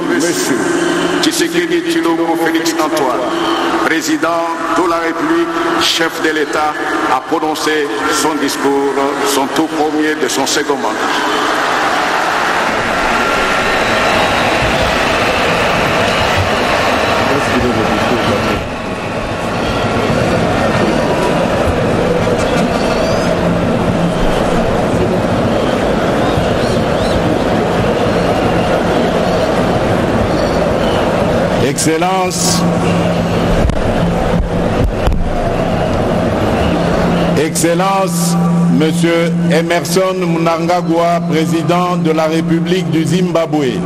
Monsieur Tshisekedi Tshilombo Félix Antoine, président de la République, chef de l'État, a prononcé son discours, son tout premier de son second mandat. Excellence, Monsieur Emerson Mnangagwa, président de la République du Zimbabwe.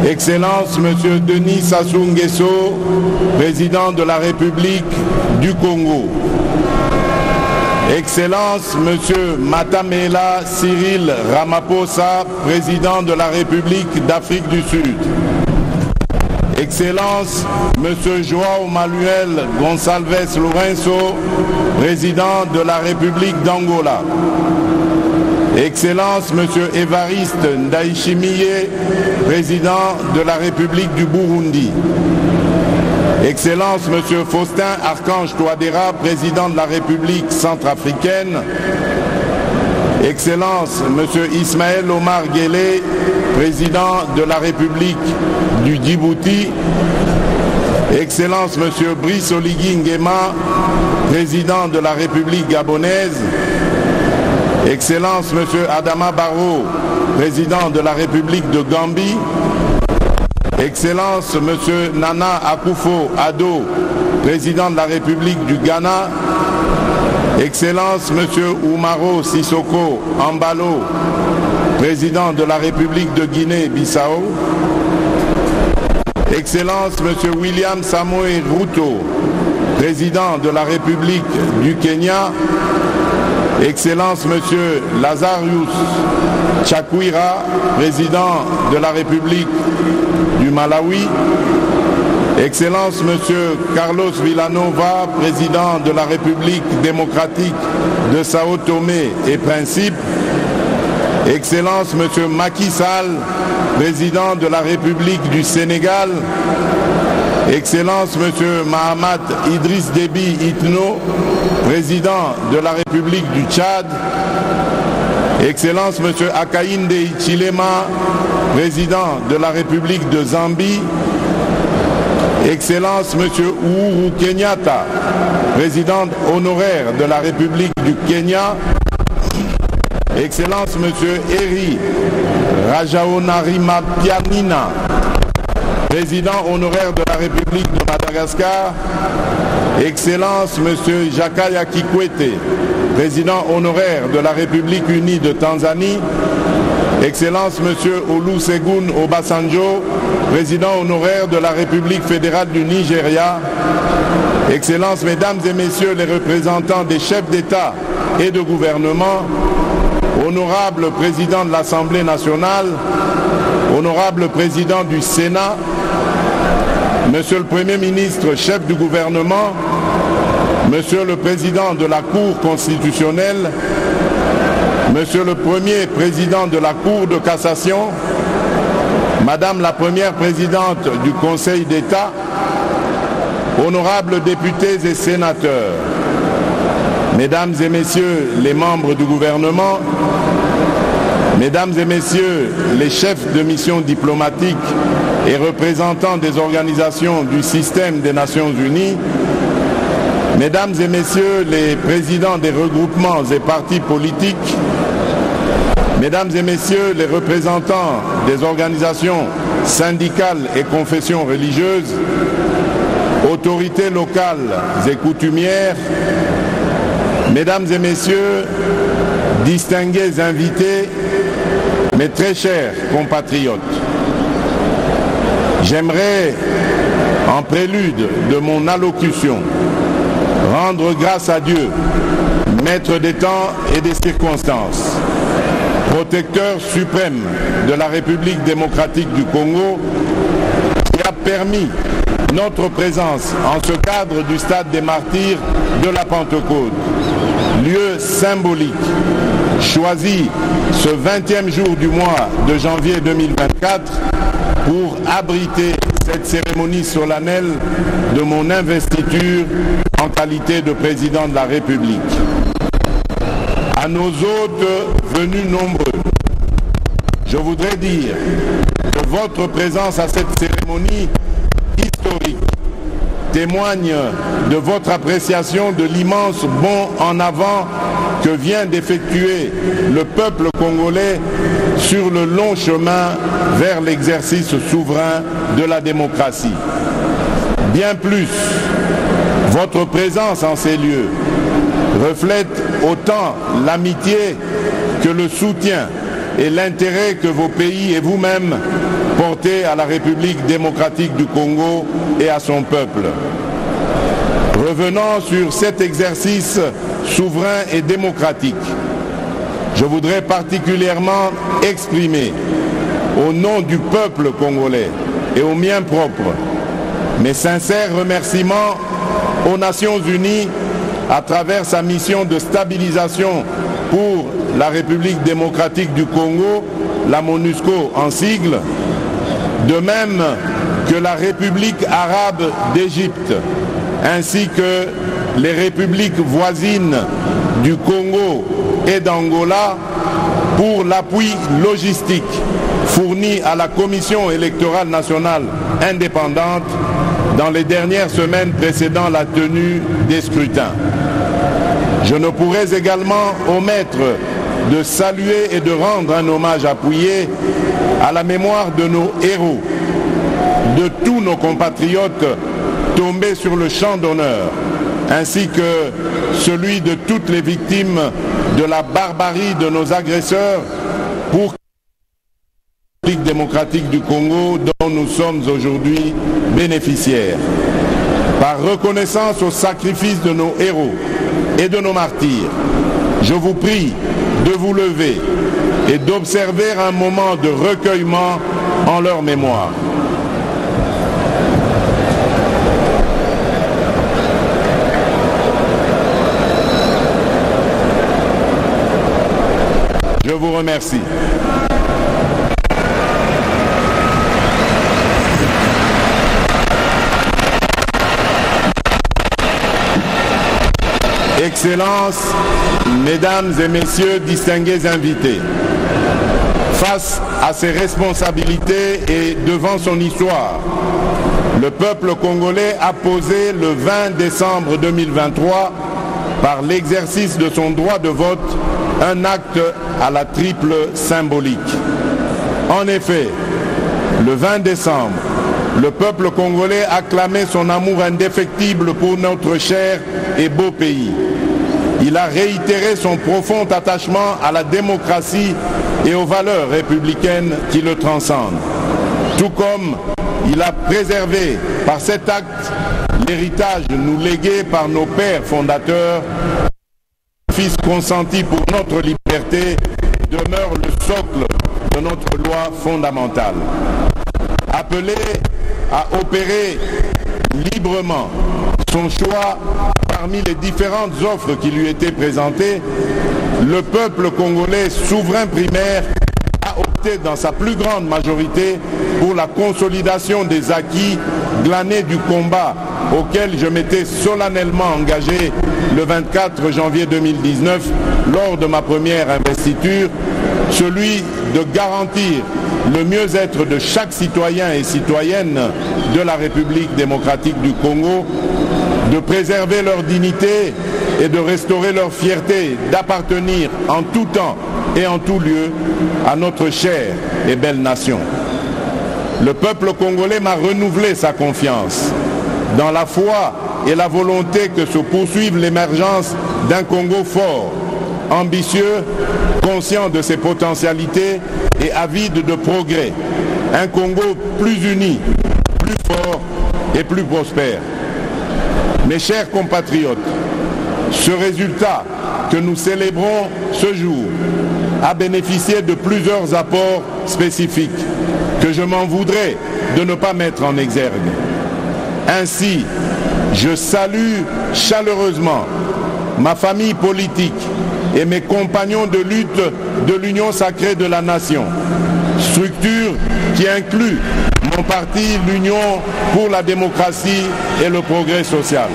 Excellence, Monsieur Denis Sassou Nguesso, président de la République du Congo. Excellence, Monsieur Matamela Cyril Ramaphosa, président de la République d'Afrique du Sud. Excellence, Monsieur João Manuel Gonçalves Lourenço, président de la République d'Angola. Excellence, Monsieur Évariste Ndayishimiye, président de la République du Burundi. Excellence, Monsieur Faustin Archange Touadéra, président de la République centrafricaine. Excellence, Monsieur Ismaël Omar Guelleh, président de la République du Djibouti. Excellence, Monsieur Brice Oligui Nguema, président de la République gabonaise. Excellence, Monsieur Adama Barrow, président de la République de Gambie. Excellence, Monsieur Nana Akufo-Addo, président de la République du Ghana. Excellence, Monsieur Oumaro Sissoko Embalo, président de la République de Guinée-Bissau. Excellence, Monsieur William Samoei Ruto, président de la République du Kenya. Excellence, Monsieur Lazarus Chakwera, président de la République du Malawi. Excellence, Monsieur Carlos Villanova, président de la République démocratique de Sao Tomé et Principe. Excellence, Monsieur Macky Sall, président de la République du Sénégal. Excellence, Monsieur Mahamat Idriss Déby Itno, président de la République du Tchad. Excellence, Monsieur Hakainde Hichilema, président de la République de Zambie. Excellence, Monsieur Uhuru Kenyatta, président honoraire de la République du Kenya. Excellence, Monsieur Eri Rajaonarimampianina, président honoraire de la République de Madagascar. Excellence, Monsieur Jakaya Kikwete, président honoraire de la République unie de Tanzanie. Excellence, Monsieur Olusegun Obasanjo, président honoraire de la République fédérale du Nigeria. Excellences, Mesdames et Messieurs les représentants des chefs d'État et de gouvernement, honorable Président de l'Assemblée nationale, honorable Président du Sénat, Monsieur le Premier ministre, chef du gouvernement, Monsieur le Président de la Cour constitutionnelle, Monsieur le Premier Président de la Cour de cassation, Madame la Première Présidente du Conseil d'État, honorables députés et sénateurs, Mesdames et Messieurs les membres du gouvernement, Mesdames et Messieurs les chefs de mission diplomatique et représentants des organisations du système des Nations Unies, Mesdames et Messieurs les présidents des regroupements et partis politiques, Mesdames et Messieurs les représentants des organisations syndicales et confessions religieuses, autorités locales et coutumières, Mesdames et Messieurs, distingués invités, mes très chers compatriotes, j'aimerais, en prélude de mon allocution, rendre grâce à Dieu, maître des temps et des circonstances, protecteur suprême de la République démocratique du Congo, qui a permis notre présence en ce cadre du stade des martyrs de la Pentecôte, lieu lieu symbolique choisi ce 20e jour du mois de janvier 2024 pour abriter cette cérémonie solennelle de mon investiture en qualité de président de la République. À nos hôtes venus nombreux, je voudrais dire que votre présence à cette cérémonie historique témoigne de votre appréciation de l'immense bond en avant que vient d'effectuer le peuple congolais sur le long chemin vers l'exercice souverain de la démocratie. Bien plus, votre présence en ces lieux reflète autant l'amitié que le soutien et l'intérêt que vos pays et vous-même portez à la République démocratique du Congo et à son peuple. Revenant sur cet exercice souverain et démocratique, je voudrais particulièrement exprimer, au nom du peuple congolais et au mien propre, mes sincères remerciements aux Nations Unies à travers sa mission de stabilisation pour la République démocratique du Congo, la MONUSCO en sigle, de même que la République arabe d'Égypte, ainsi que les républiques voisines du Congo et d'Angola pour l'appui logistique fourni à la Commission électorale nationale indépendante dans les dernières semaines précédant la tenue des scrutins. Je ne pourrais également omettre de saluer et de rendre un hommage appuyé à la mémoire de nos héros, de tous nos compatriotes tombés sur le champ d'honneur, ainsi que celui de toutes les victimes de la barbarie de nos agresseurs pour la République démocratique du Congo dont nous sommes aujourd'hui bénéficiaires. Par reconnaissance au sacrifice de nos héros et de nos martyrs, je vous prie de vous lever et d'observer un moment de recueillement en leur mémoire. Je vous remercie. Excellences, Mesdames et Messieurs, distingués invités, face à ses responsabilités et devant son histoire, le peuple congolais a posé le 20 décembre 2023, par l'exercice de son droit de vote, un acte à la triple symbolique. En effet, le 20 décembre, le peuple congolais a clamé son amour indéfectible pour notre cher et beau pays. Il a réitéré son profond attachement à la démocratie et aux valeurs républicaines qui le transcendent. Tout comme il a préservé par cet acte l'héritage nous légué par nos pères fondateurs. Fils consenti pour notre liberté demeure le socle de notre loi fondamentale. Appelé à opérer librement son choix parmi les différentes offres qui lui étaient présentées, le peuple congolais souverain primaire a opté dans sa plus grande majorité pour la consolidation des acquis glanés du combat auquel je m'étais solennellement engagé le 24 janvier 2019 lors de ma première investiture, celui de garantir le mieux-être de chaque citoyen et citoyenne de la République démocratique du Congo, de préserver leur dignité et de restaurer leur fierté d'appartenir en tout temps et en tout lieu à notre chère et belle nation. Le peuple congolais m'a renouvelé sa confiance dans la foi et la volonté que se poursuive l'émergence d'un Congo fort, ambitieux, conscient de ses potentialités et avide de progrès. Un Congo plus uni, plus fort et plus prospère. Mes chers compatriotes, ce résultat que nous célébrons ce jour a bénéficié de plusieurs apports spécifiques que je m'en voudrais de ne pas mettre en exergue. Ainsi, je salue chaleureusement ma famille politique et mes compagnons de lutte de l'Union sacrée de la nation, structure qui inclut mon parti, l'Union pour la démocratie et le progrès social.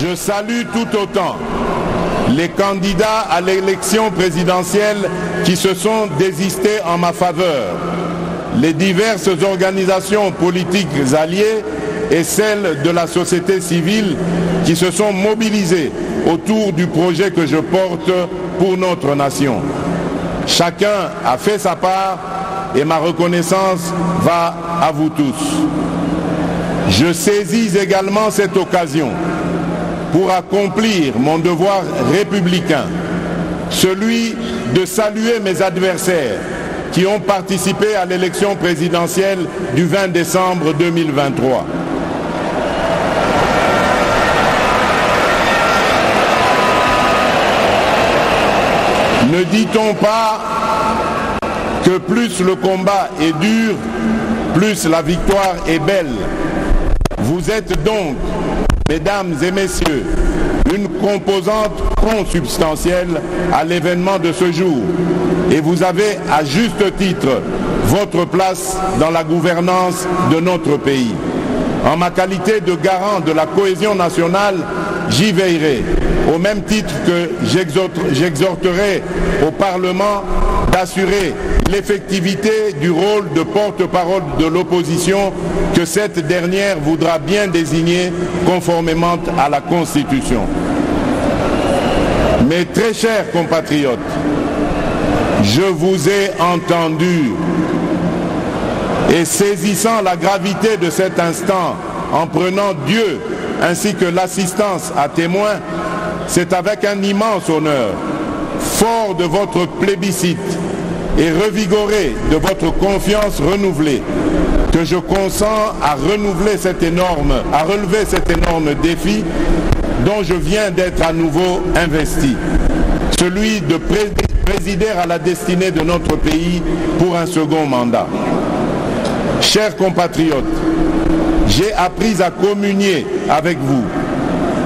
Je salue tout autant les candidats à l'élection présidentielle qui se sont désistés en ma faveur, les diverses organisations politiques alliées et celles de la société civile qui se sont mobilisées autour du projet que je porte pour notre nation. Chacun a fait sa part et ma reconnaissance va à vous tous. Je saisis également cette occasion pour accomplir mon devoir républicain, celui de saluer mes adversaires qui ont participé à l'élection présidentielle du 20 décembre 2023. Ne dit-on pas que plus le combat est dur, plus la victoire est belle? Vous êtes donc, mesdames et messieurs, une composante consubstantielle à l'événement de ce jour. Et vous avez à juste titre votre place dans la gouvernance de notre pays. En ma qualité de garant de la cohésion nationale, j'y veillerai, au même titre que j'exhorterai au Parlement d'assurer l'effectivité du rôle de porte-parole de l'opposition que cette dernière voudra bien désigner conformément à la Constitution. Mes très chers compatriotes, je vous ai entendu et saisissant la gravité de cet instant, en prenant Dieu ainsi que l'assistance à témoin, c'est avec un immense honneur, fort de votre plébiscite et revigoré de votre confiance renouvelée, que je consens à relever cet énorme défi dont je viens d'être à nouveau investi, celui de présider à la destinée de notre pays pour un second mandat. Chers compatriotes, j'ai appris à communier avec vous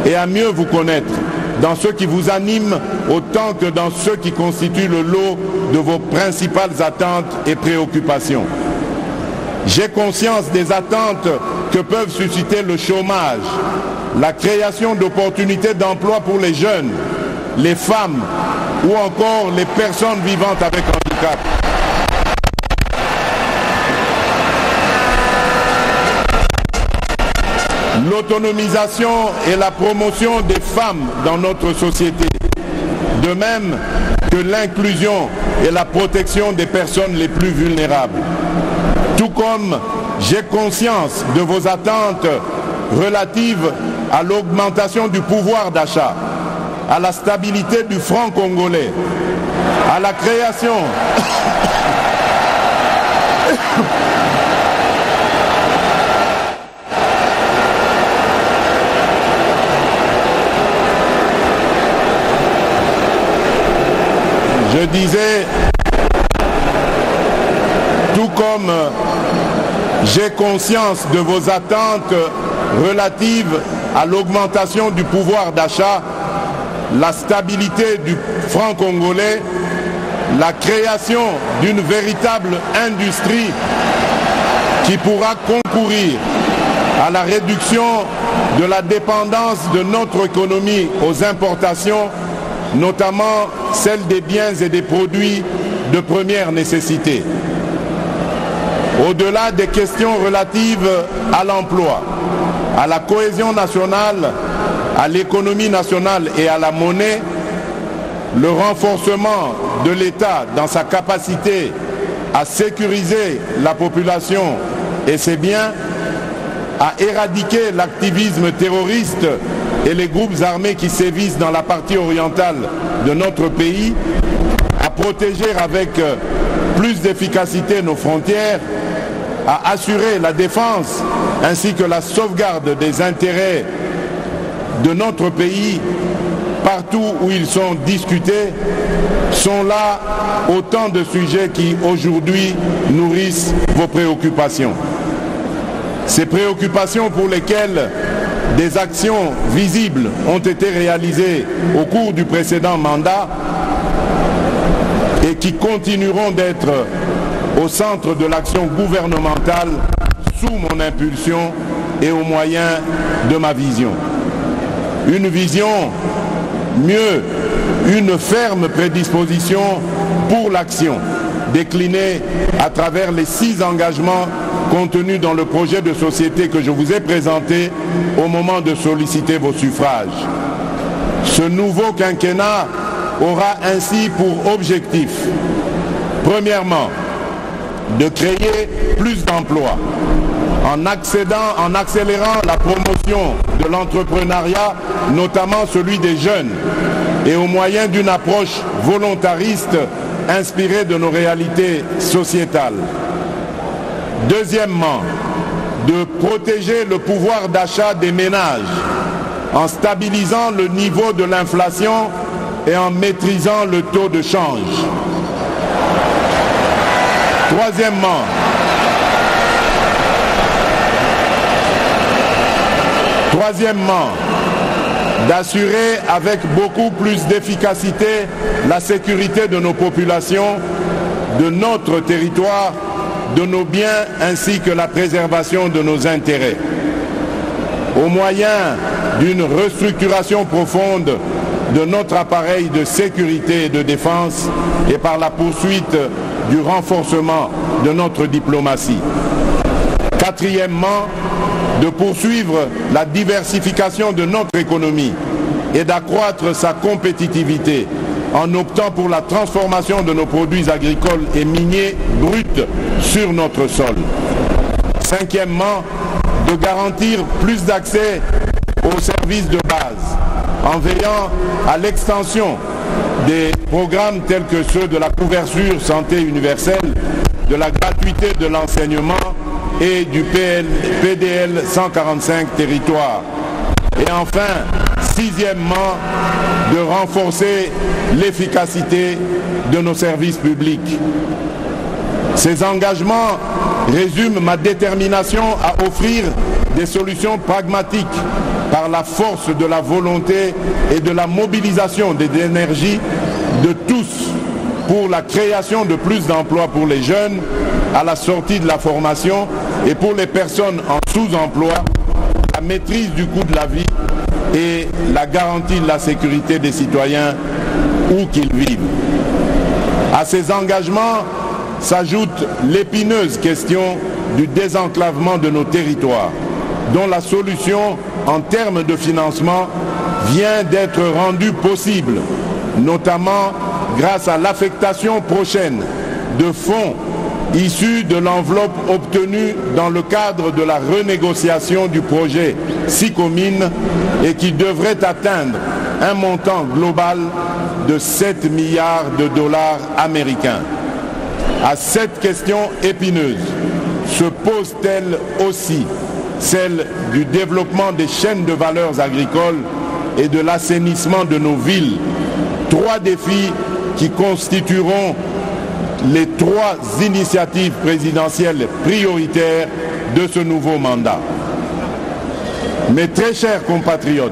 et à mieux vous connaître dans ce qui vous anime autant que dans ce qui constitue le lot de vos principales attentes et préoccupations. J'ai conscience des attentes que peuvent susciter le chômage, la création d'opportunités d'emploi pour les jeunes, les femmes ou encore les personnes vivant avec handicap. L'autonomisation et la promotion des femmes dans notre société, de même que l'inclusion et la protection des personnes les plus vulnérables. Tout comme j'ai conscience de vos attentes relatives à l'augmentation du pouvoir d'achat, à la stabilité du franc congolais, à la création Je disais, tout comme j'ai conscience de vos attentes relatives à l'augmentation du pouvoir d'achat, la stabilité du franc congolais, la création d'une véritable industrie qui pourra concourir à la réduction de la dépendance de notre économie aux importations, notamment celle des biens et des produits de première nécessité. Au-delà des questions relatives à l'emploi, à la cohésion nationale, à l'économie nationale et à la monnaie, le renforcement de l'État dans sa capacité à sécuriser la population et ses biens, à éradiquer l'activisme terroriste et les groupes armés qui sévissent dans la partie orientale de notre pays, à protéger avec plus d'efficacité nos frontières, à assurer la défense ainsi que la sauvegarde des intérêts de notre pays, partout où ils sont discutés, sont là autant de sujets qui aujourd'hui nourrissent vos préoccupations. Ces préoccupations pour lesquelles des actions visibles ont été réalisées au cours du précédent mandat et qui continueront d'être au centre de l'action gouvernementale sous mon impulsion et au moyen de ma vision. Une vision, mieux, une ferme prédisposition pour l'action, déclinée à travers les 6 engagements contenus dans le projet de société que je vous ai présenté au moment de solliciter vos suffrages. Ce nouveau quinquennat aura ainsi pour objectif, premièrement, de créer plus d'emplois en accélérant la promotion de l'entrepreneuriat, notamment celui des jeunes, et au moyen d'une approche volontariste inspirée de nos réalités sociétales. Deuxièmement, de protéger le pouvoir d'achat des ménages en stabilisant le niveau de l'inflation et en maîtrisant le taux de change. Troisièmement, d'assurer avec beaucoup plus d'efficacité la sécurité de nos populations, de notre territoire, de nos biens ainsi que la préservation de nos intérêts. Au moyen d'une restructuration profonde de notre appareil de sécurité et de défense et par la poursuite du renforcement de notre diplomatie. Quatrièmement, de poursuivre la diversification de notre économie et d'accroître sa compétitivité en optant pour la transformation de nos produits agricoles et miniers bruts sur notre sol. Cinquièmement, de garantir plus d'accès aux services de base en veillant à l'extension des programmes tels que ceux de la couverture santé universelle, de la gratuité de l'enseignement et du PDL 145 territoires. Et enfin, sixièmement, de renforcer l'efficacité de nos services publics. Ces engagements résument ma détermination à offrir des solutions pragmatiques par la force de la volonté et de la mobilisation des énergies de tous pour la création de plus d'emplois pour les jeunes à la sortie de la formation et pour les personnes en sous-emploi, la maîtrise du coût de la vie et la garantie de la sécurité des citoyens où qu'ils vivent. À ces engagements s'ajoute l'épineuse question du désenclavement de nos territoires, dont la solution en termes de financement vient d'être rendue possible, notamment grâce à l'affectation prochaine de fonds issus de l'enveloppe obtenue dans le cadre de la renégociation du projet SICOMINE et qui devrait atteindre un montant global de 7 milliards de dollars américains. À cette question épineuse se pose-t-elle aussi celle du développement des chaînes de valeurs agricoles et de l'assainissement de nos villes. 3 défis qui constitueront les 3 initiatives présidentielles prioritaires de ce nouveau mandat. Mes très chers compatriotes,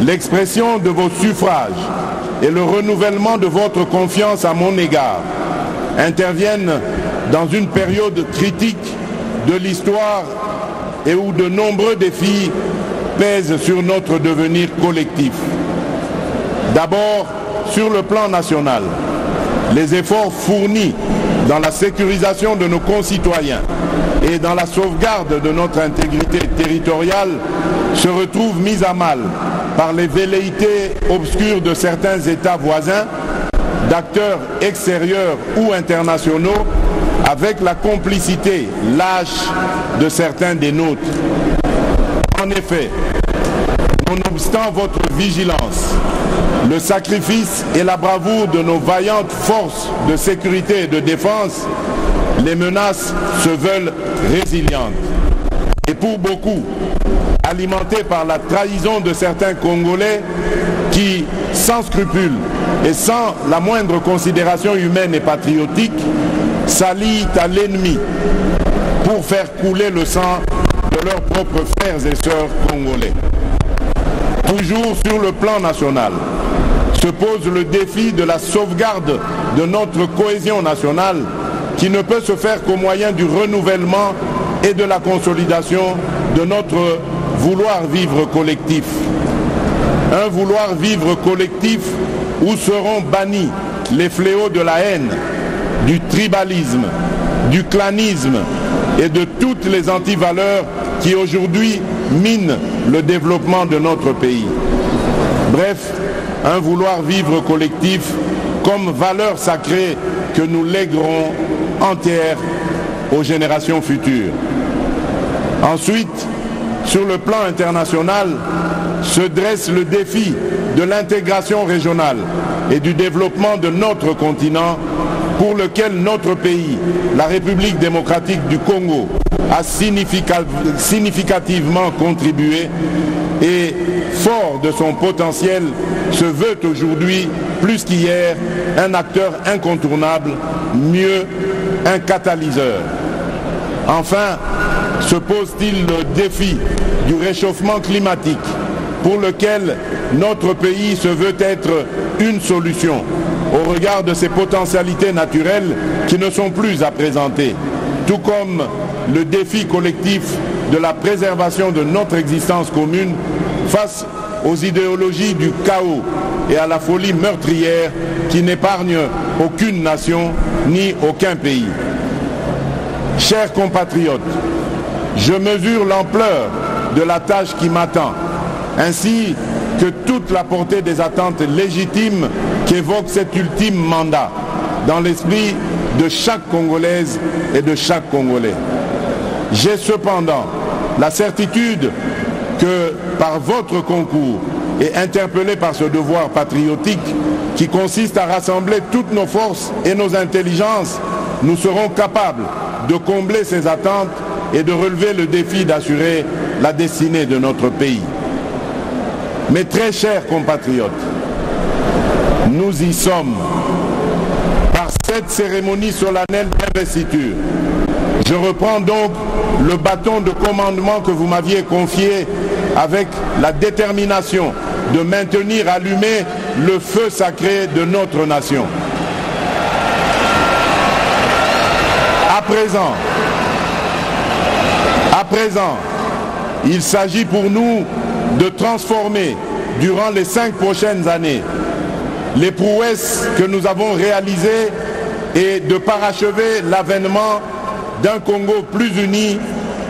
l'expression de vos suffrages et le renouvellement de votre confiance à mon égard interviennent dans une période critique de l'histoire et où de nombreux défis pèsent sur notre devenir collectif. D'abord, sur le plan national, les efforts fournis dans la sécurisation de nos concitoyens et dans la sauvegarde de notre intégrité territoriale se retrouvent mis à mal par les velléités obscures de certains États voisins, d'acteurs extérieurs ou internationaux, avec la complicité lâche de certains des nôtres. En effet, nonobstant votre vigilance, le sacrifice et la bravoure de nos vaillantes forces de sécurité et de défense, les menaces se veulent résilientes. Et pour beaucoup alimenté par la trahison de certains Congolais qui, sans scrupule et sans la moindre considération humaine et patriotique, s'allient à l'ennemi pour faire couler le sang de leurs propres frères et sœurs congolais. Toujours sur le plan national, se pose le défi de la sauvegarde de notre cohésion nationale qui ne peut se faire qu'au moyen du renouvellement et de la consolidation de notre vouloir vivre collectif. Un vouloir vivre collectif où seront bannis les fléaux de la haine, du tribalisme, du clanisme et de toutes les antivaleurs qui aujourd'hui minent le développement de notre pays. Bref, un vouloir vivre collectif comme valeur sacrée que nous léguerons entière aux générations futures. Ensuite, sur le plan international, se dresse le défi de l'intégration régionale et du développement de notre continent pour lequel notre pays, la République démocratique du Congo, a significativement contribué et, fort de son potentiel, se veut aujourd'hui, plus qu'hier, un acteur incontournable, mieux, un catalyseur. Enfin, se pose-t-il le défi du réchauffement climatique pour lequel notre pays se veut être une solution au regard de ses potentialités naturelles qui ne sont plus à présenter, tout comme le défi collectif de la préservation de notre existence commune face aux idéologies du chaos et à la folie meurtrière qui n'épargnent aucune nation ni aucun pays. Chers compatriotes, je mesure l'ampleur de la tâche qui m'attend, ainsi que toute la portée des attentes légitimes qu'évoque cet ultime mandat, dans l'esprit de chaque Congolaise et de chaque Congolais. J'ai cependant la certitude que, par votre concours et interpellé par ce devoir patriotique qui consiste à rassembler toutes nos forces et nos intelligences, nous serons capables de combler ces attentes et de relever le défi d'assurer la destinée de notre pays. Mes très chers compatriotes, nous y sommes. Par cette cérémonie solennelle d'investiture, je reprends donc le bâton de commandement que vous m'aviez confié avec la détermination de maintenir allumé le feu sacré de notre nation. À présent, il s'agit pour nous de transformer durant les 5 prochaines années les prouesses que nous avons réalisées et de parachever l'avènement d'un Congo plus uni,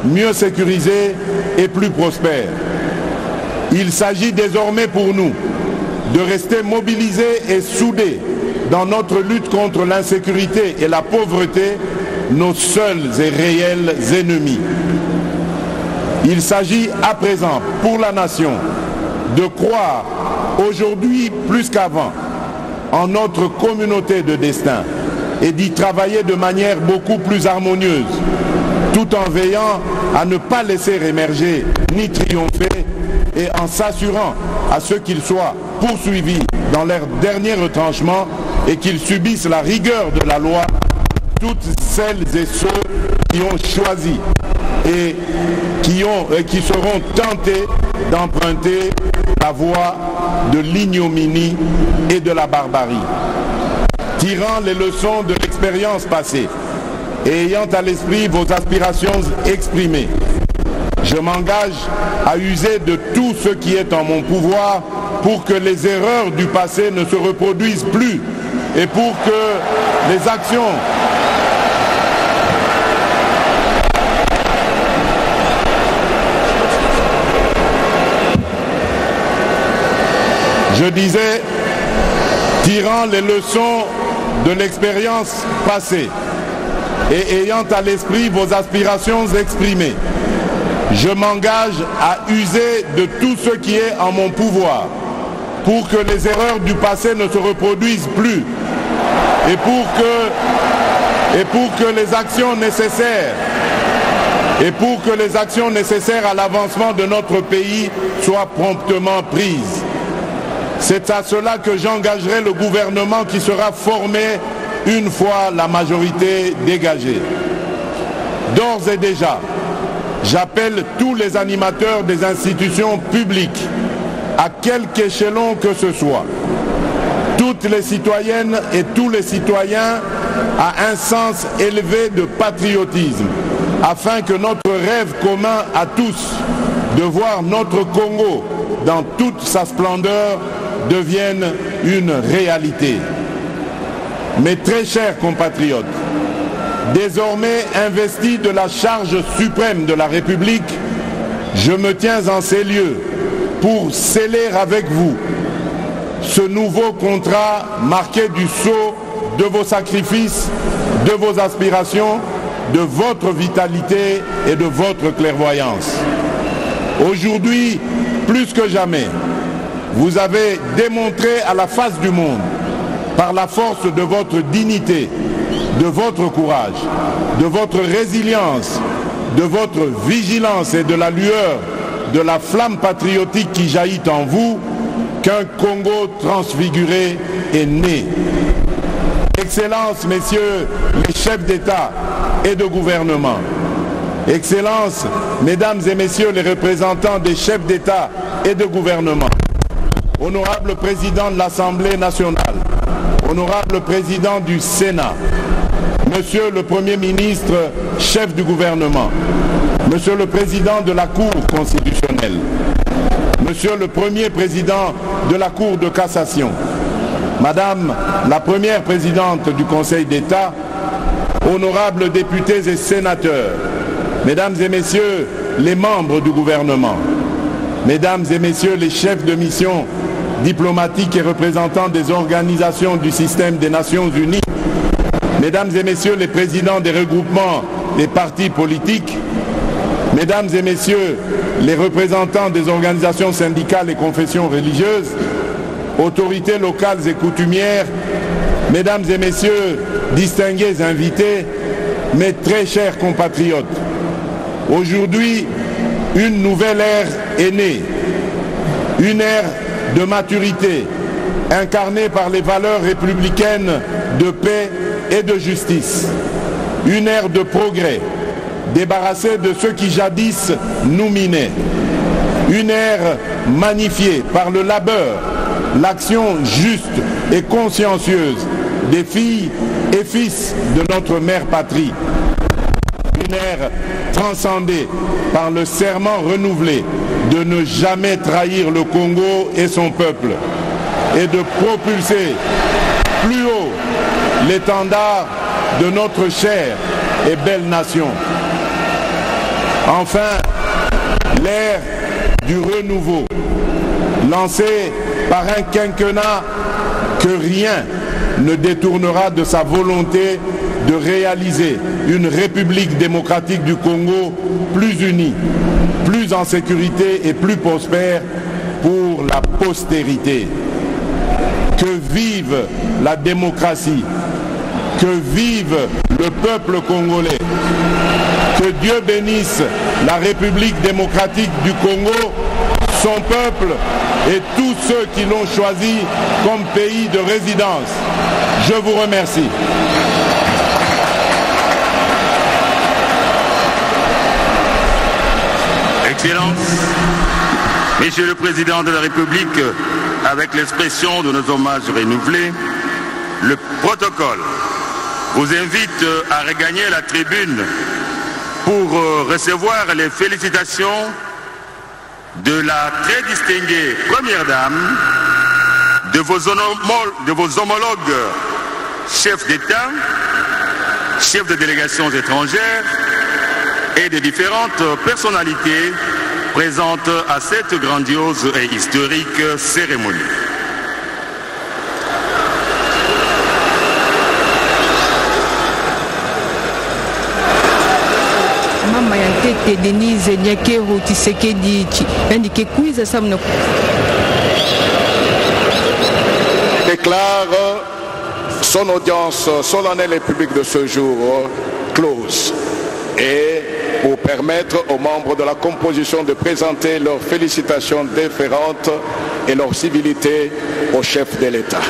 mieux sécurisé et plus prospère. Il s'agit désormais pour nous de rester mobilisés et soudés dans notre lutte contre l'insécurité et la pauvreté, nos seuls et réels ennemis. Il s'agit à présent pour la nation de croire aujourd'hui plus qu'avant en notre communauté de destin et d'y travailler de manière beaucoup plus harmonieuse, tout en veillant à ne pas laisser émerger ni triompher et en s'assurant à ce qu'ils soient poursuivis dans leur dernier retranchement et qu'ils subissent la rigueur de la loi, toutes celles et ceux qui ont choisi et qui seront tentés d'emprunter la voie de l'ignominie et de la barbarie. Tirant les leçons de l'expérience passée et ayant à l'esprit vos aspirations exprimées, je m'engage à user de tout ce qui est en mon pouvoir pour que les erreurs du passé ne se reproduisent plus et pour que les actions tirant les leçons de l'expérience passée et ayant à l'esprit vos aspirations exprimées, je m'engage à user de tout ce qui est en mon pouvoir pour que les erreurs du passé ne se reproduisent plus et pour que les actions nécessaires et pour que les actions nécessaires à l'avancement de notre pays soient promptement prises. C'est à cela que j'engagerai le gouvernement qui sera formé une fois la majorité dégagée. D'ores et déjà, j'appelle tous les animateurs des institutions publiques, à quelque échelon que ce soit, toutes les citoyennes et tous les citoyens, à un sens élevé de patriotisme, afin que notre rêve commun à tous de voir notre Congo dans toute sa splendeur devienne une réalité. Mes très chers compatriotes, désormais investi de la charge suprême de la République, je me tiens en ces lieux pour sceller avec vous ce nouveau contrat marqué du sceau de vos sacrifices, de vos aspirations, de votre vitalité et de votre clairvoyance. Aujourd'hui, plus que jamais, vous avez démontré à la face du monde, par la force de votre dignité, de votre courage, de votre résilience, de votre vigilance et de la lueur de la flamme patriotique qui jaillit en vous, qu'un Congo transfiguré est né. Excellences, messieurs les chefs d'État et de gouvernement, Excellences, mesdames et messieurs les représentants des chefs d'État et de gouvernement, honorable président de l'Assemblée nationale, honorable président du Sénat, monsieur le Premier ministre, chef du gouvernement, monsieur le président de la Cour constitutionnelle, monsieur le premier président de la Cour de cassation, madame la première présidente du Conseil d'État, honorables députés et sénateurs, mesdames et messieurs les membres du gouvernement, mesdames et messieurs les chefs de mission diplomatiques et représentants des organisations du système des Nations Unies, mesdames et messieurs les présidents des regroupements des partis politiques, mesdames et messieurs les représentants des organisations syndicales et confessions religieuses, autorités locales et coutumières, mesdames et messieurs distingués invités, mes très chers compatriotes, aujourd'hui, une nouvelle ère est née, une ère de maturité, incarnée par les valeurs républicaines de paix et de justice, une ère de progrès, débarrassée de ceux qui jadis nous minaient, une ère magnifiée par le labeur, l'action juste et consciencieuse des filles et fils de notre mère patrie, une ère transcendée par le serment renouvelé de ne jamais trahir le Congo et son peuple et de propulser plus haut l'étendard de notre chère et belle nation. Enfin, l'ère du renouveau, lancée par un quinquennat que rien ne détournera de sa volonté de réaliser une République démocratique du Congo plus unie, plus en sécurité et plus prospère pour la postérité. Que vive la démocratie, que vive le peuple congolais, que Dieu bénisse la République démocratique du Congo, son peuple et tous ceux qui l'ont choisi comme pays de résidence. Je vous remercie. Excellences, Monsieur le Président de la République, avec l'expression de nos hommages renouvelés, le protocole vous invite à regagner la tribune pour recevoir les félicitations de la très distinguée Première Dame, de vos homologues chefs d'État, chefs de délégations étrangères et de différentes personnalités présentes à cette grandiose et historique cérémonie. Mama ya tete Denise Nyakero Tshisekedi indiqué quiz samna déclare son audience solennelle et publique de ce jour close et pour permettre aux membres de la composition de présenter leurs félicitations déférentes et leur civilité au chef de l'État.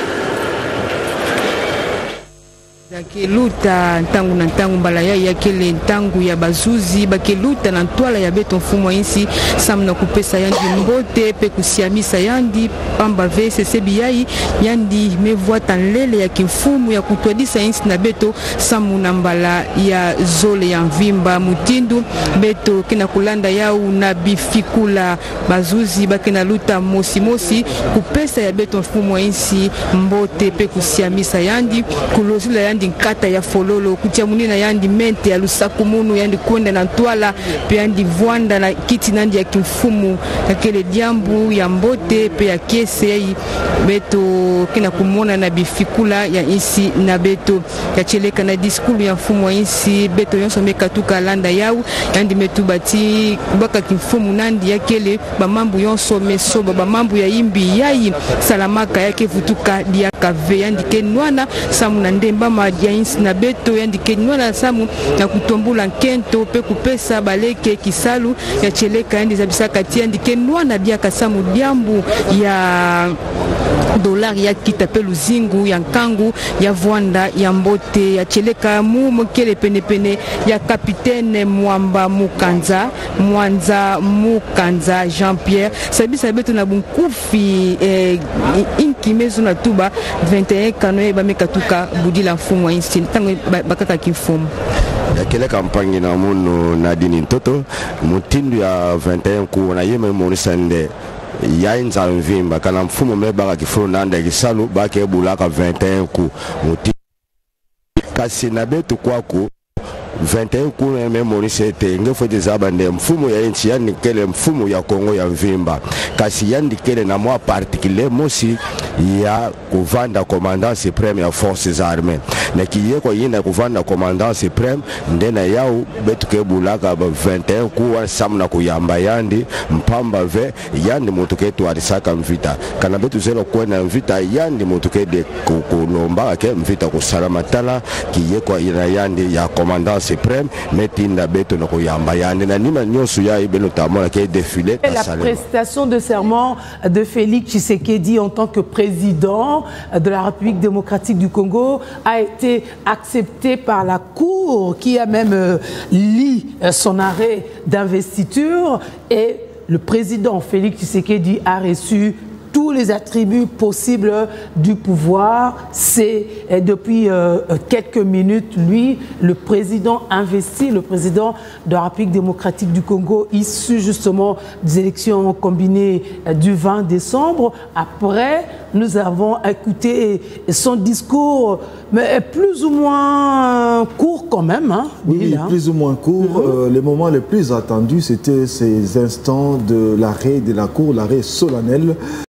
Bakeluta ntangu na ntangu mbala ya kele ntangu ya bazuzi bakeluta na ntwala ya beto mfumo insi samna kupesa yandi mbote pe kusiamisa yandi pamba VCC biyai yandi mevwata nlele ya kimfumu ya kutwadisa insi na beto samu na mbala ya zole ya mvimba mutindu beto kina kulanda yau na bifikula bazuzi bakena luta mosi kupesa ya beto mfumo insi mbote pe kusiamisa yandi kulozula yandi nkata ya fololo kutia munina yandi mente ya lusaku munu yandi kwenda na ntwala pe yandi vwanda na kiti nandi ya kimfumu ya kele diambu ya mbote pe ya kese beto kina kumona na bifikula ya insi na beto ya cheleka na diskulu ya mfumu wa insi beto yonso mekatuka landa yau yandi metubati baka kimfumu nandi ya kele bamambu yonso mesoba bamambu ya imbi yai salamaka yake vutuka dia kave yandi kenwana samu na ndemba ya insi na beto yandi kenwana samu na kutombula nkento pe kupesa baleke kisalu ya cheleka yandi zabisaka tia yandi kenwana biaka samu diambu ya dolari ya kitape luzingu ya nkangu ya vwanda ya mbote ya cheleka mu mokele pene ya kapitene Mwamba Mukanza Mwanza Mukanza Jean-Pierre sabisa beto na bunkufi inki mezo na tuba 21 kanoe bamekatuka budila mfumu wa insi tango bakaka kimfumu ya kele kampanye na munu na dini ntoto mutindu ya 21 ku na yeme monisande ya inza mvimba kana mfumo mebaka kifuno nanda kisalu bake bulaka 21 ku muti kasi na betu kwako 21 ku na memori sete ngefo dezabande mfumo ya nchi yani kele mfumo ya Kongo ya mvimba kasi yandi kele na mwa particulier mosi ya kuvanda commandant supreme ya forces armées na kiye ko yina kuvanda commandant supreme ndena yao betu ke bulaka 21 ku wa samna kuyamba yandi mpamba ve yandi mutuke tu alisaka mvita kana betu zero kwena mvita yandi mutuke de kulomba ke mvita kusalama tala kiye ko yina yandi ya commandant suprême metinda beto na kuyamba yandi na nima nyosu ya ibelo tamona ke défilé la prestation de serment de Félix Tshisekedi en tant que président de la République démocratique du Congo a été acceptée par la Cour qui a même lu son arrêt d'investiture et le président Félix Tshisekedi a reçu tous les attributs possibles du pouvoir. C'est depuis quelques minutes, lui, le président investi, le président de la République démocratique du Congo, issu justement des élections combinées du 20 décembre. Après, nous avons écouté son discours, mais plus ou moins court quand même. Hein, oui, plus ou moins court. Le moment le plus attendu, c'était ces instants de l'arrêt de la Cour, l'arrêt solennel.